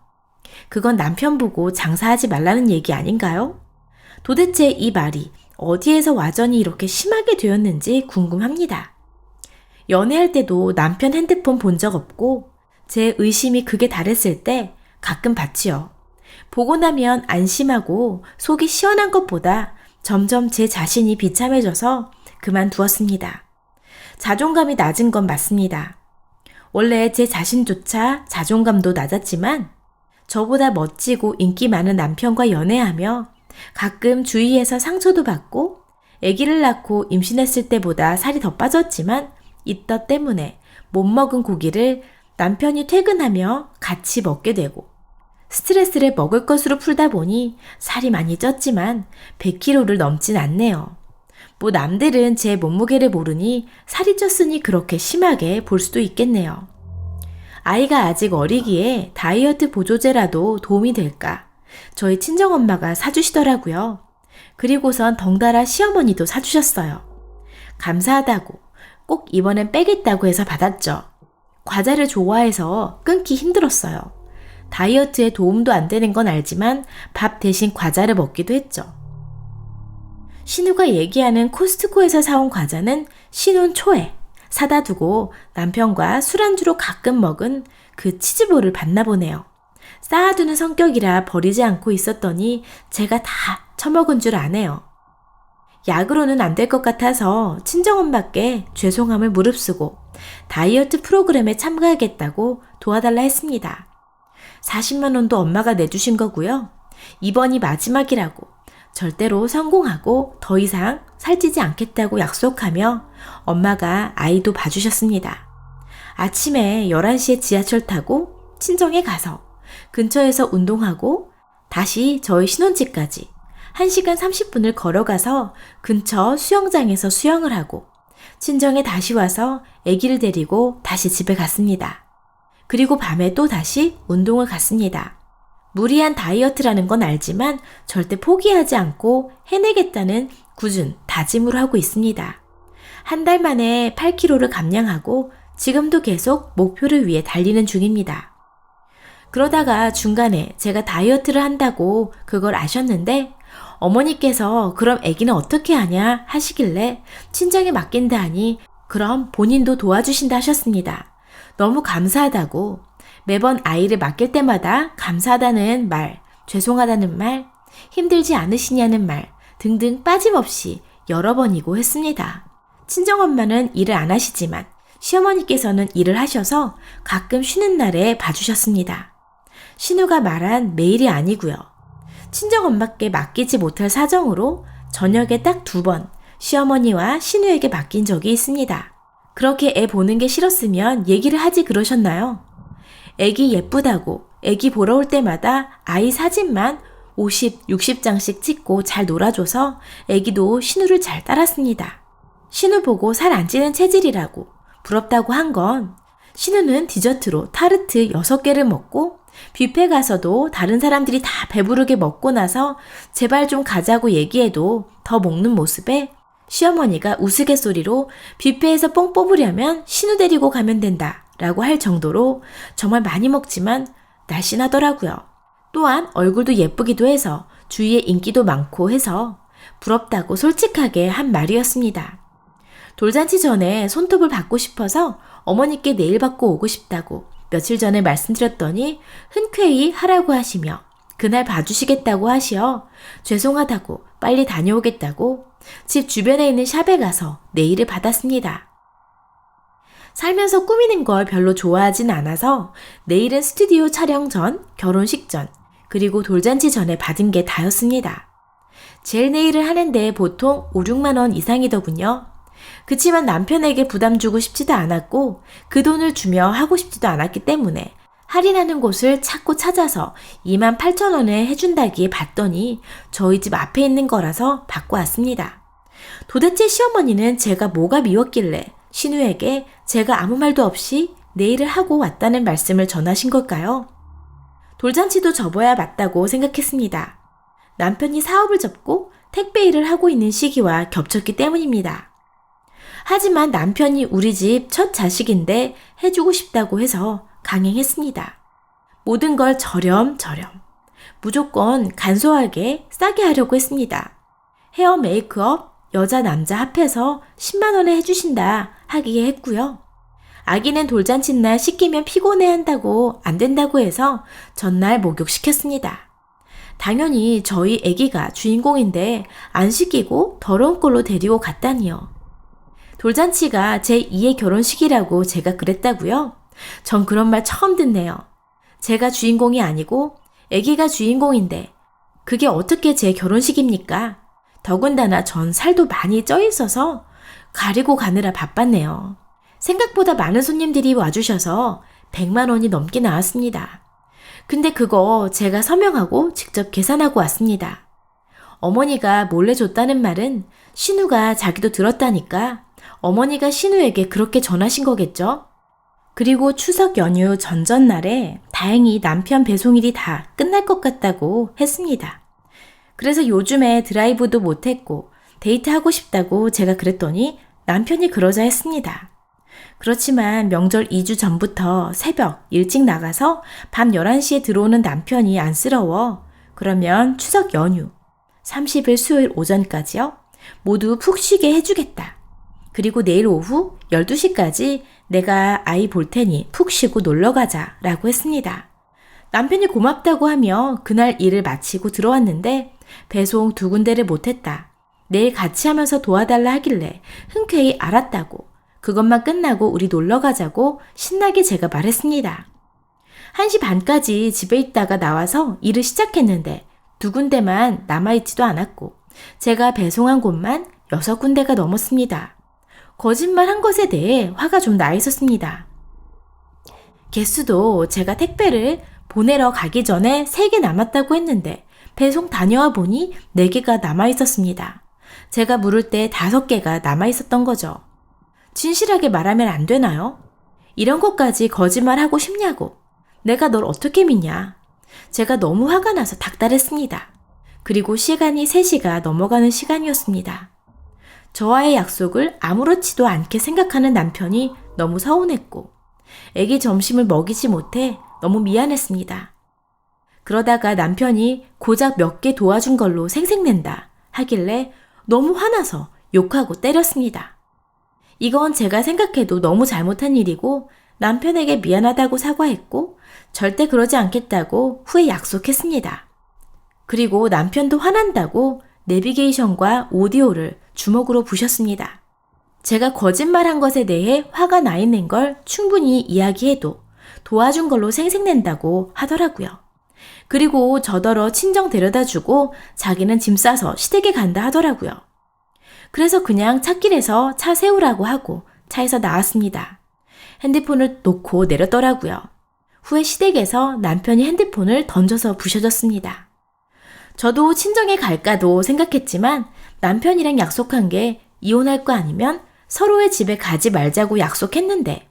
그건 남편 보고 장사하지 말라는 얘기 아닌가요? 도대체 이 말이 어디에서 와전이 이렇게 심하게 되었는지 궁금합니다. 연애할 때도 남편 핸드폰 본 적 없고 제 의심이 극에 달했을 때 가끔 봤지요. 보고 나면 안심하고 속이 시원한 것보다 점점 제 자신이 비참해져서 그만두었습니다. 자존감이 낮은 건 맞습니다. 원래 제 자신조차 자존감도 낮았지만 저보다 멋지고 인기 많은 남편과 연애하며 가끔 주위에서 상처도 받고 아기를 낳고 임신했을 때보다 살이 더 빠졌지만 이 떡 때문에 못 먹은 고기를 남편이 퇴근하며 같이 먹게 되고 스트레스를 먹을 것으로 풀다 보니 살이 많이 쪘지만 100kg를 넘진 않네요. 뭐 남들은 제 몸무게를 모르니 살이 쪘으니 그렇게 심하게 볼 수도 있겠네요. 아이가 아직 어리기에 다이어트 보조제라도 도움이 될까? 저희 친정엄마가 사주시더라고요. 그리고선 덩달아 시어머니도 사주셨어요. 감사하다고 꼭 이번엔 빼겠다고 해서 받았죠. 과자를 좋아해서 끊기 힘들었어요. 다이어트에 도움도 안 되는 건 알지만 밥 대신 과자를 먹기도 했죠. 신우가 얘기하는 코스트코에서 사온 과자는 신혼 초에 사다 두고 남편과 술안주로 가끔 먹은 그 치즈볼을 봤나 보네요. 쌓아두는 성격이라 버리지 않고 있었더니 제가 다 처먹은 줄 아네요. 약으로는 안 될 것 같아서 친정엄마께 죄송함을 무릅쓰고 다이어트 프로그램에 참가하겠다고 도와달라 했습니다. 40만 원도 엄마가 내주신 거고요. 이번이 마지막이라고 절대로 성공하고 더 이상 살찌지 않겠다고 약속하며 엄마가 아이도 봐주셨습니다. 아침에 11시에 지하철 타고 친정에 가서 근처에서 운동하고 다시 저희 신혼집까지 1시간 30분을 걸어가서 근처 수영장에서 수영을 하고 친정에 다시 와서 아기를 데리고 다시 집에 갔습니다. 그리고 밤에 또 다시 운동을 갔습니다. 무리한 다이어트라는 건 알지만 절대 포기하지 않고 해내겠다는 굳은 다짐으로 하고 있습니다. 한 달 만에 8kg를 감량하고 지금도 계속 목표를 위해 달리는 중입니다. 그러다가 중간에 제가 다이어트를 한다고 그걸 아셨는데 어머니께서 그럼 아기는 어떻게 하냐 하시길래 친정에 맡긴다 하니 그럼 본인도 도와주신다 하셨습니다. 너무 감사하다고 매번 아이를 맡길 때마다 감사하다는 말, 죄송하다는 말, 힘들지 않으시냐는 말 등등 빠짐없이 여러 번이고 했습니다. 친정엄마는 일을 안 하시지만 시어머니께서는 일을 하셔서 가끔 쉬는 날에 봐주셨습니다. 신우가 말한 매일이 아니고요. 친정엄마께 맡기지 못할 사정으로 저녁에 딱 2번 시어머니와 신우에게 맡긴 적이 있습니다. 그렇게 애 보는 게 싫었으면 얘기를 하지 그러셨나요? 애기 예쁘다고 애기 보러 올 때마다 아이 사진만 50, 60장씩 찍고 잘 놀아줘서 애기도 신우를 잘 따랐습니다. 신우 보고 살 안 찌는 체질이라고 부럽다고 한 건 신우는 디저트로 타르트 6개를 먹고 뷔페 가서도 다른 사람들이 다 배부르게 먹고 나서 제발 좀 가자고 얘기해도 더 먹는 모습에 시어머니가 우스갯소리로 뷔페에서 뽕 뽑으려면 신우 데리고 가면 된다 라고 할 정도로 정말 많이 먹지만 날씬하더라고요. 또한 얼굴도 예쁘기도 해서 주위에 인기도 많고 해서 부럽다고 솔직하게 한 말이었습니다. 돌잔치 전에 손톱을 받고 싶어서 어머니께 네일 받고 오고 싶다고 며칠 전에 말씀드렸더니 흔쾌히 하라고 하시며 그날 봐주시겠다고 하시어 죄송하다고 빨리 다녀오겠다고 집 주변에 있는 샵에 가서 네일을 받았습니다. 살면서 꾸미는 걸 별로 좋아하진 않아서 네일은 스튜디오 촬영 전, 결혼식 전, 그리고 돌잔치 전에 받은 게 다였습니다. 젤 네일을 하는데 보통 5, 6만 원 이상이더군요. 그치만 남편에게 부담 주고 싶지도 않았고 그 돈을 주며 하고 싶지도 않았기 때문에 할인하는 곳을 찾고 찾아서 28,000원에 해준다기에 봤더니 저희 집 앞에 있는 거라서 받고 왔습니다. 도대체 시어머니는 제가 뭐가 미웠길래 신우에게 제가 아무 말도 없이 네일을 하고 왔다는 말씀을 전하신 걸까요? 돌잔치도 접어야 맞다고 생각했습니다. 남편이 사업을 접고 택배 일을 하고 있는 시기와 겹쳤기 때문입니다. 하지만 남편이 우리 집 첫 자식인데 해주고 싶다고 해서 강행했습니다. 모든 걸 저렴저렴. 무조건 간소하게 싸게 하려고 했습니다. 헤어 메이크업 여자 남자 합해서 10만 원에 해주신다 하기에 했고요. 아기는 돌잔칫날 씻기면 피곤해한다고 안 된다고 해서 전날 목욕시켰습니다. 당연히 저희 아기가 주인공인데 안 씻기고 더러운 꼴로 데리고 갔다니요. 돌잔치가 제 2의 결혼식이라고 제가 그랬다고요? 전 그런 말 처음 듣네요. 제가 주인공이 아니고 아기가 주인공인데 그게 어떻게 제 결혼식입니까? 더군다나 전 살도 많이 쪄 있어서 가리고 가느라 바빴네요. 생각보다 많은 손님들이 와주셔서 100만 원이 넘게 나왔습니다. 근데 그거 제가 서명하고 직접 계산하고 왔습니다. 어머니가 몰래 줬다는 말은 신우가 자기도 들었다니까 어머니가 신우에게 그렇게 전하신 거겠죠? 그리고 추석 연휴 전전날에 다행히 남편 배송일이 다 끝날 것 같다고 했습니다. 그래서 요즘에 드라이브도 못했고 데이트하고 싶다고 제가 그랬더니 남편이 그러자 했습니다. 그렇지만 명절 2주 전부터 새벽 일찍 나가서 밤 11시에 들어오는 남편이 안쓰러워. 그러면 추석 연휴 30일 수요일 오전까지요. 모두 푹 쉬게 해주겠다. 그리고 내일 오후 12시까지 내가 아이 볼 테니 푹 쉬고 놀러 가자 라고 했습니다. 남편이 고맙다고 하며 그날 일을 마치고 들어왔는데 배송 2군데를 못했다. 내일 같이 하면서 도와달라 하길래 흔쾌히 알았다고 그것만 끝나고 우리 놀러 가자고 신나게 제가 말했습니다. 1시 반까지 집에 있다가 나와서 일을 시작했는데 2군데만 남아있지도 않았고 제가 배송한 곳만 6군데가 넘었습니다. 거짓말한 것에 대해 화가 좀 나 있었습니다. 개수도 제가 택배를 보내러 가기 전에 3개 남았다고 했는데 배송 다녀와 보니 4개가 남아있었습니다. 제가 물을 때 5개가 남아있었던 거죠. 진실하게 말하면 안 되나요? 이런 것까지 거짓말하고 싶냐고. 내가 널 어떻게 믿냐. 제가 너무 화가 나서 닥달했습니다. 그리고 시간이 3시가 넘어가는 시간이었습니다. 저와의 약속을 아무렇지도 않게 생각하는 남편이 너무 서운했고 애기 점심을 먹이지 못해 너무 미안했습니다. 그러다가 남편이 고작 몇 개 도와준 걸로 생색낸다 하길래 너무 화나서 욕하고 때렸습니다. 이건 제가 생각해도 너무 잘못한 일이고 남편에게 미안하다고 사과했고 절대 그러지 않겠다고 후에 약속했습니다. 그리고 남편도 화난다고 내비게이션과 오디오를 주먹으로 부셨습니다. 제가 거짓말한 것에 대해 화가 나 있는 걸 충분히 이야기해도 도와준 걸로 생색낸다고 하더라고요. 그리고 저더러 친정 데려다주고 자기는 짐 싸서 시댁에 간다 하더라고요. 그래서 그냥 찻길에서 차 세우라고 하고 차에서 나왔습니다. 핸드폰을 놓고 내렸더라고요. 후에 시댁에서 남편이 핸드폰을 던져서 부셔졌습니다. 저도 친정에 갈까도 생각했지만 남편이랑 약속한 게 이혼할 거 아니면 서로의 집에 가지 말자고 약속했는데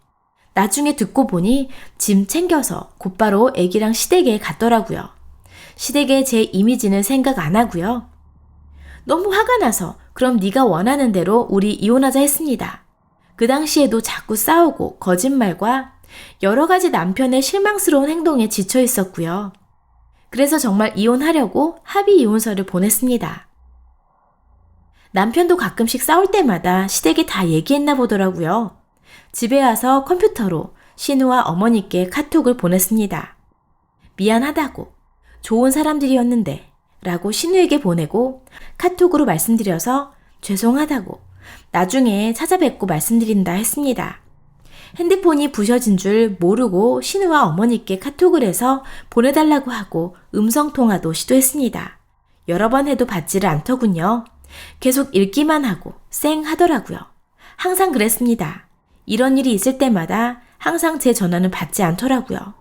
나중에 듣고 보니 짐 챙겨서 곧바로 애기랑 시댁에 갔더라고요. 시댁에 제 이미지는 생각 안 하고요. 너무 화가 나서 그럼 네가 원하는 대로 우리 이혼하자 했습니다. 그 당시에도 자꾸 싸우고 거짓말과 여러 가지 남편의 실망스러운 행동에 지쳐 있었고요. 그래서 정말 이혼하려고 합의 이혼서를 보냈습니다. 남편도 가끔씩 싸울 때마다 시댁에 다 얘기했나 보더라고요. 집에 와서 컴퓨터로 신우와 어머니께 카톡을 보냈습니다. 미안하다고, 좋은 사람들이었는데 라고 신우에게 보내고 카톡으로 말씀드려서 죄송하다고 나중에 찾아뵙고 말씀드린다 했습니다. 핸드폰이 부셔진 줄 모르고 신우와 어머니께 카톡을 해서 보내달라고 하고 음성통화도 시도했습니다. 여러 번 해도 받지를 않더군요. 계속 읽기만 하고 쌩 하더라고요. 항상 그랬습니다. 이런 일이 있을 때마다 항상 제 전화는 받지 않더라고요.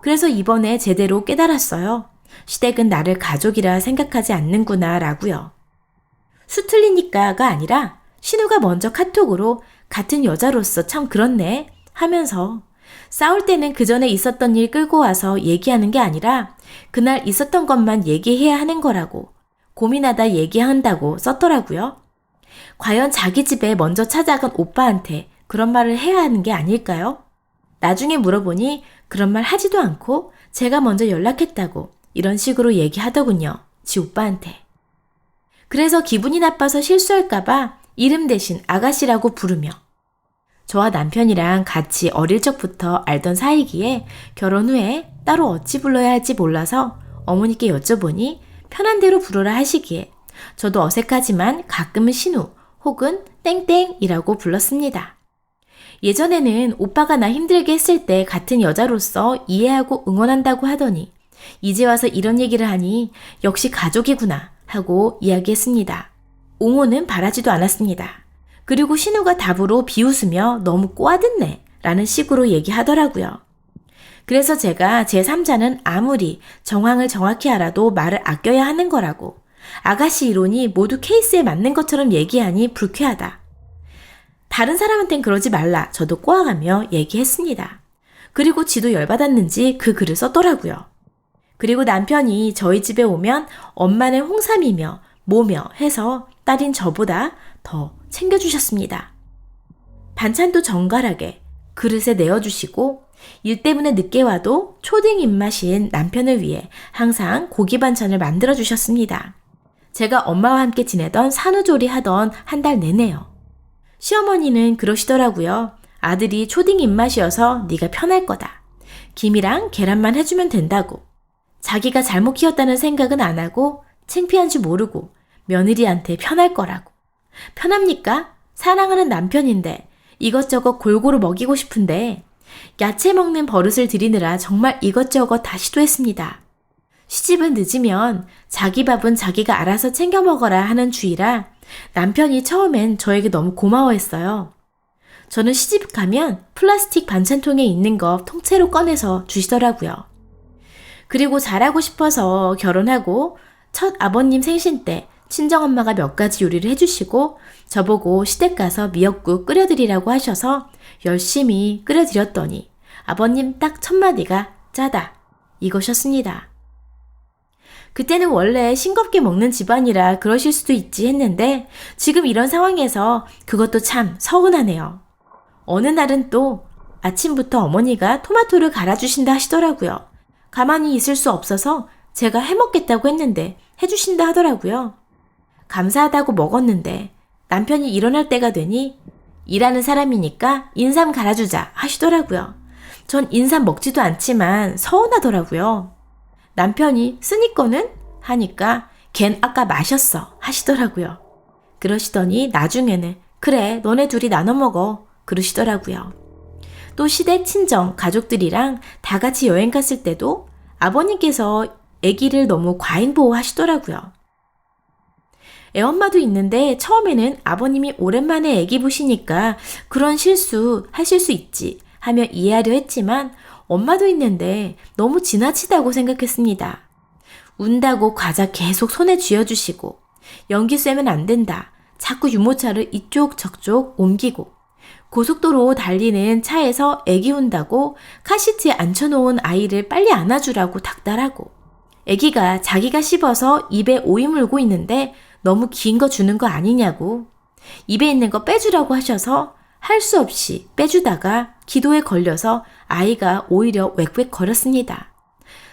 그래서 이번에 제대로 깨달았어요. 시댁은 나를 가족이라 생각하지 않는구나 라고요. 수 틀리니까가 아니라 신우가 먼저 카톡으로 같은 여자로서 참 그렇네 하면서 싸울 때는 그 전에 있었던 일 끌고 와서 얘기하는 게 아니라 그날 있었던 것만 얘기해야 하는 거라고 고민하다 얘기한다고 썼더라고요. 과연 자기 집에 먼저 찾아간 오빠한테 그런 말을 해야 하는 게 아닐까요? 나중에 물어보니 그런 말 하지도 않고 제가 먼저 연락했다고 이런 식으로 얘기하더군요. 지 오빠한테. 그래서 기분이 나빠서 실수할까봐 이름 대신 아가씨라고 부르며 저와 남편이랑 같이 어릴 적부터 알던 사이기에 결혼 후에 따로 어찌 불러야 할지 몰라서 어머니께 여쭤보니 편한 대로 부르라 하시기에 저도 어색하지만 가끔은 신우 혹은 땡땡이라고 불렀습니다. 예전에는 오빠가 나 힘들게 했을 때 같은 여자로서 이해하고 응원한다고 하더니 이제 와서 이런 얘기를 하니 역시 가족이구나 하고 이야기했습니다. 옹호는 바라지도 않았습니다. 그리고 신우가 답으로 비웃으며 너무 꼬아듣네 라는 식으로 얘기하더라고요. 그래서 제가 제3자는 아무리 정황을 정확히 알아도 말을 아껴야 하는 거라고 아가씨 이론이 모두 케이스에 맞는 것처럼 얘기하니 불쾌하다. 다른 사람한텐 그러지 말라 저도 꼬아가며 얘기했습니다. 그리고 지도 열받았는지 그 글을 썼더라고요. 그리고 남편이 저희 집에 오면 엄마는 홍삼이며 뭐며 해서 딸인 저보다 더 챙겨주셨습니다. 반찬도 정갈하게 그릇에 내어주시고 일 때문에 늦게 와도 초딩 입맛인 남편을 위해 항상 고기 반찬을 만들어 주셨습니다. 제가 엄마와 함께 지내던 산후조리 하던 한 달 내내요. 시어머니는 그러시더라고요. 아들이 초딩 입맛이어서 네가 편할 거다. 김이랑 계란만 해주면 된다고. 자기가 잘못 키웠다는 생각은 안 하고 창피한 줄 모르고 며느리한테 편할 거라고. 편합니까? 사랑하는 남편인데 이것저것 골고루 먹이고 싶은데 야채 먹는 버릇을 들이느라 정말 이것저것 다 시도했습니다. 시집은 늦으면 자기 밥은 자기가 알아서 챙겨 먹어라 하는 주의라 남편이 처음엔 저에게 너무 고마워했어요. 저는 시집 가면 플라스틱 반찬통에 있는 거 통째로 꺼내서 주시더라고요. 그리고 잘하고 싶어서 결혼하고 첫 아버님 생신 때 친정엄마가 몇 가지 요리를 해주시고 저보고 시댁 가서 미역국 끓여드리라고 하셔서 열심히 끓여드렸더니 아버님 딱 첫 마디가 짜다 이것이었습니다. 그때는 원래 싱겁게 먹는 집안이라 그러실 수도 있지 했는데 지금 이런 상황에서 그것도 참 서운하네요. 어느 날은 또 아침부터 어머니가 토마토를 갈아주신다 하시더라고요. 가만히 있을 수 없어서 제가 해먹겠다고 했는데 해주신다 하더라고요. 감사하다고 먹었는데 남편이 일어날 때가 되니 일하는 사람이니까 인삼 갈아주자 하시더라고요. 전 인삼 먹지도 않지만 서운하더라고요. 남편이 쓰니 거는? 하니까 걘 아까 마셨어 하시더라고요. 그러시더니 나중에는 그래 너네 둘이 나눠 먹어 그러시더라고요. 또 시댁 친정 가족들이랑 다 같이 여행 갔을 때도 아버님께서 아기를 너무 과잉 보호하시더라고요. 애엄마도 있는데 처음에는 아버님이 오랜만에 아기 보시니까 그런 실수 하실 수 있지 하며 이해하려 했지만 엄마도 있는데 너무 지나치다고 생각했습니다. 운다고 과자 계속 손에 쥐어주시고 연기 쐬면 안 된다. 자꾸 유모차를 이쪽 저쪽 옮기고 고속도로 달리는 차에서 애기 운다고 카시트에 앉혀놓은 아이를 빨리 안아주라고 닥달하고 애기가 자기가 씹어서 입에 오이 물고 있는데 너무 긴 거 주는 거 아니냐고 입에 있는 거 빼주라고 하셔서 할 수 없이 빼주다가 기도에 걸려서 아이가 오히려 웩웩 거렸습니다.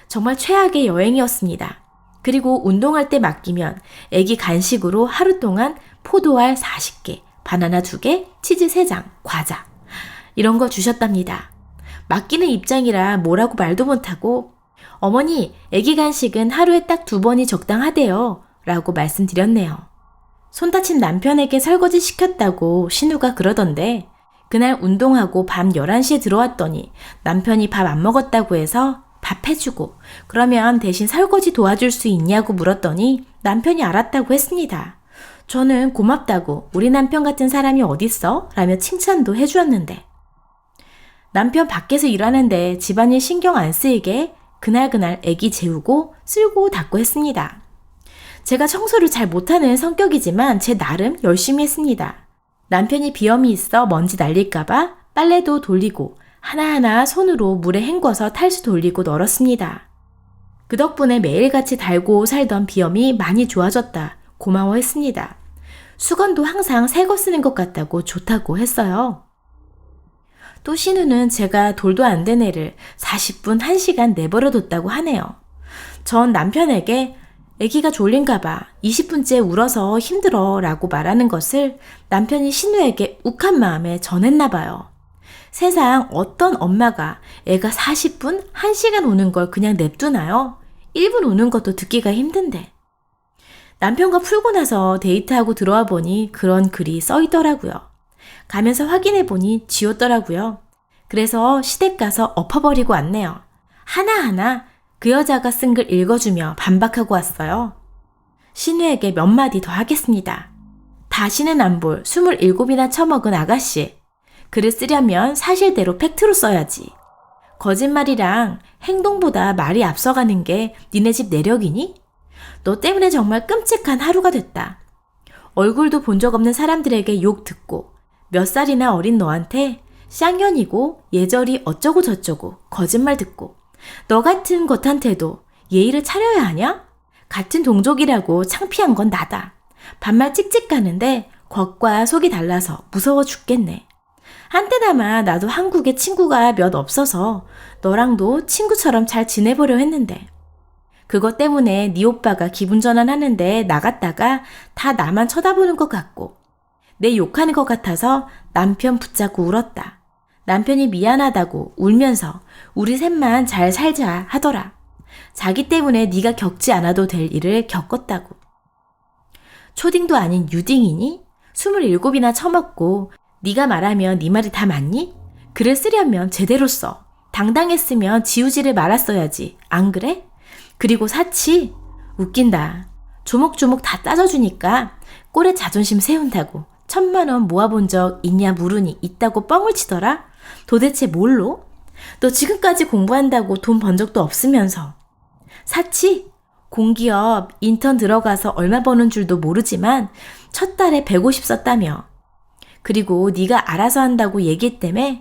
정말 최악의 여행이었습니다. 그리고 운동할 때 맡기면 애기 간식으로 하루 동안 포도알 40개, 바나나 2개, 치즈 3장, 과자 이런 거 주셨답니다. 맡기는 입장이라 뭐라고 말도 못하고 어머니 애기 간식은 하루에 딱 2번이 적당하대요 라고 말씀드렸네요. 손 다친 남편에게 설거지 시켰다고 신우가 그러던데 그날 운동하고 밤 11시에 들어왔더니 남편이 밥 안 먹었다고 해서 밥 해주고 그러면 대신 설거지 도와줄 수 있냐고 물었더니 남편이 알았다고 했습니다. 저는 고맙다고 우리 남편 같은 사람이 어딨어? 라며 칭찬도 해주었는데 남편 밖에서 일하는데 집안일 신경 안 쓰이게 그날그날 애기 재우고 쓸고 닦고 했습니다. 제가 청소를 잘 못하는 성격이지만 제 나름 열심히 했습니다. 남편이 비염이 있어 먼지 날릴까봐 빨래도 돌리고 하나하나 손으로 물에 헹궈서 탈수 돌리고 널었습니다. 그 덕분에 매일같이 달고 살던 비염이 많이 좋아졌다 고마워했습니다. 수건도 항상 새 거 쓰는 것 같다고 좋다고 했어요. 또 신우는 제가 돌도 안 된 애를 40분, 1시간 내버려 뒀다고 하네요. 전 남편에게 애기가 졸린가 봐 20분째 울어서 힘들어 라고 말하는 것을 남편이 신우에게 욱한 마음에 전했나 봐요. 세상 어떤 엄마가 애가 40분, 1시간 우는 걸 그냥 냅두나요? 1분 우는 것도 듣기가 힘든데. 남편과 풀고 나서 데이트하고 들어와 보니 그런 글이 써 있더라고요. 가면서 확인해 보니 지웠더라고요. 그래서 시댁 가서 엎어버리고 왔네요. 하나하나 그 여자가 쓴 글 읽어주며 반박하고 왔어요. 신우에게 몇 마디 더 하겠습니다. 다시는 안 볼 27이나 처먹은 아가씨. 글을 쓰려면 사실대로 팩트로 써야지. 거짓말이랑 행동보다 말이 앞서가는 게 니네 집 내력이니? 너 때문에 정말 끔찍한 하루가 됐다. 얼굴도 본 적 없는 사람들에게 욕 듣고 몇 살이나 어린 너한테 쌍년이고 예절이 어쩌고 저쩌고 거짓말 듣고 너 같은 것한테도 예의를 차려야 하냐? 같은 동족이라고 창피한 건 나다. 반말 찍찍 가는데 겉과 속이 달라서 무서워 죽겠네. 한때나마 나도 한국에 친구가 몇 없어서 너랑도 친구처럼 잘 지내보려 했는데 그것 때문에 네 오빠가 기분 전환하는데 나갔다가 다 나만 쳐다보는 것 같고 내 욕하는 것 같아서 남편 붙잡고 울었다. 남편이 미안하다고 울면서 우리 셋만 잘 살자 하더라. 자기 때문에 네가 겪지 않아도 될 일을 겪었다고. 초딩도 아닌 유딩이니? 27이나 처먹고 네가 말하면 네 말이 다 맞니? 글을 쓰려면 제대로 써. 당당했으면 지우지를 말았어야지. 안 그래? 그리고 사치? 웃긴다. 조목조목 다 따져주니까 꼴에 자존심 세운다고 1,000만 원 모아본 적 있냐 물으니 있다고 뻥을 치더라? 도대체 뭘로? 너 지금까지 공부한다고 돈 번 적도 없으면서. 사치? 공기업 인턴 들어가서 얼마 버는 줄도 모르지만 첫 달에 150 썼다며. 그리고 네가 알아서 한다고 얘기했다며?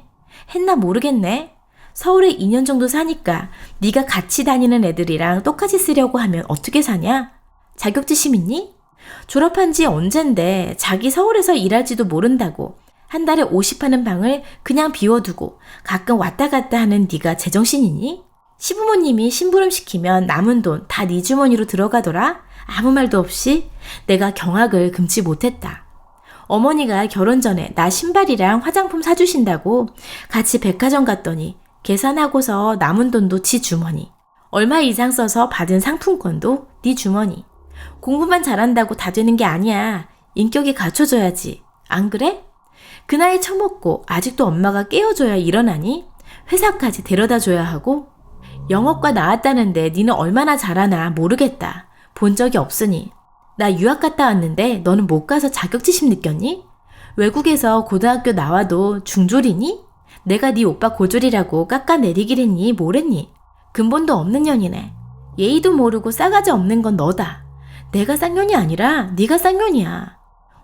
했나 모르겠네. 서울에 2년 정도 사니까 네가 같이 다니는 애들이랑 똑같이 쓰려고 하면 어떻게 사냐? 자격지심 있니? 졸업한 지 언젠데 자기 서울에서 일할지도 모른다고 한 달에 50 하는 방을 그냥 비워두고 가끔 왔다 갔다 하는 네가 제정신이니? 시부모님이 심부름 시키면 남은 돈 다 네 주머니로 들어가더라? 아무 말도 없이 내가 경악을 금치 못했다. 어머니가 결혼 전에 나 신발이랑 화장품 사주신다고 같이 백화점 갔더니 계산하고서 남은 돈도 지 주머니. 얼마 이상 써서 받은 상품권도 네 주머니. 공부만 잘한다고 다 되는 게 아니야. 인격이 갖춰져야지. 안 그래? 그 나이 처먹고 아직도 엄마가 깨워줘야 일어나니? 회사까지 데려다 줘야 하고? 영어과 나왔다는데 니는 얼마나 잘하나 모르겠다. 본 적이 없으니. 나 유학 갔다 왔는데 너는 못 가서 자격지심 느꼈니? 외국에서 고등학교 나와도 중졸이니? 내가 네 오빠 고졸이라고 깎아내리기랬니? 뭐랬니? 근본도 없는 년이네. 예의도 모르고 싸가지 없는 건 너다. 내가 쌍년이 아니라 네가 쌍년이야.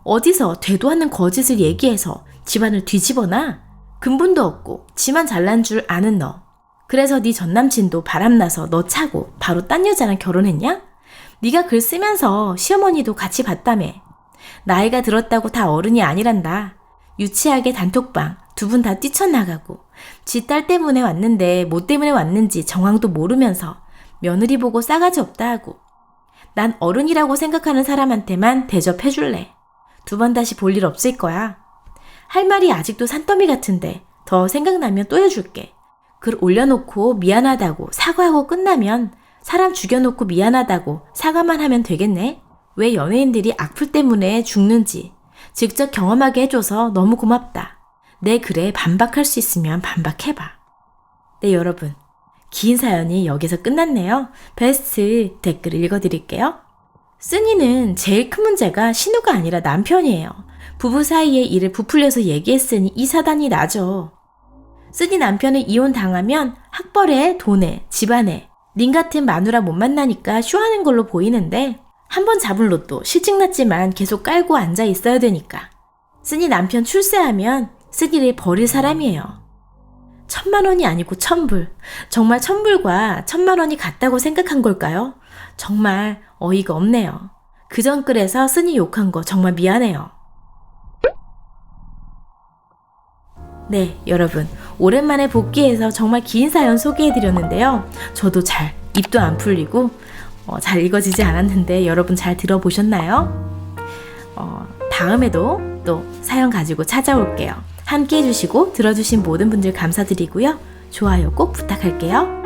어디서 되도 않는 거짓을 얘기해서 집안을 뒤집어놔? 근본도 없고 지만 잘난 줄 아는 너. 그래서 네 전남친도 바람나서 너 차고 바로 딴 여자랑 결혼했냐? 네가 글 쓰면서 시어머니도 같이 봤다며. 나이가 들었다고 다 어른이 아니란다. 유치하게 단톡방 2분 다 뛰쳐나가고 지 딸 때문에 왔는데 뭐 때문에 왔는지 정황도 모르면서 며느리 보고 싸가지 없다 하고. 난 어른이라고 생각하는 사람한테만 대접해줄래. 2번 다시 볼 일 없을 거야. 할 말이 아직도 산더미 같은데 더 생각나면 또 해줄게. 글 올려놓고 미안하다고 사과하고 끝나면 사람 죽여놓고 미안하다고 사과만 하면 되겠네. 왜 연예인들이 악플 때문에 죽는지 직접 경험하게 해줘서 너무 고맙다. 내 글에 반박할 수 있으면 반박해봐. 네, 여러분. 긴 사연이 여기서 끝났네요. 베스트 댓글 읽어드릴게요. 쓰니는 제일 큰 문제가 신우가 아니라 남편이에요. 부부 사이의 일을 부풀려서 얘기했으니 이 사단이 나죠. 쓰니 남편을 이혼당하면 학벌에 돈에 집안에 님 같은 마누라 못 만나니까 쇼하는 걸로 보이는데 한 번 잡은 로또 실증났지만 계속 깔고 앉아 있어야 되니까. 쓰니 남편 출세하면 쓰니를 버릴 사람이에요. 1,000만 원이 아니고 1,000불. 정말 1,000불과 1,000만 원이 같다고 생각한 걸까요? 정말 어이가 없네요. 그전 글에서 쓴이 욕한 거 정말 미안해요. 네, 여러분. 오랜만에 복귀해서 정말 긴 사연 소개해드렸는데요. 저도 입도 안 풀리고 잘 읽어지지 않았는데 여러분 잘 들어보셨나요? 다음에도 또 사연 가지고 찾아올게요. 함께 해주시고 들어주신 모든 분들 감사드리고요. 좋아요 꼭 부탁할게요.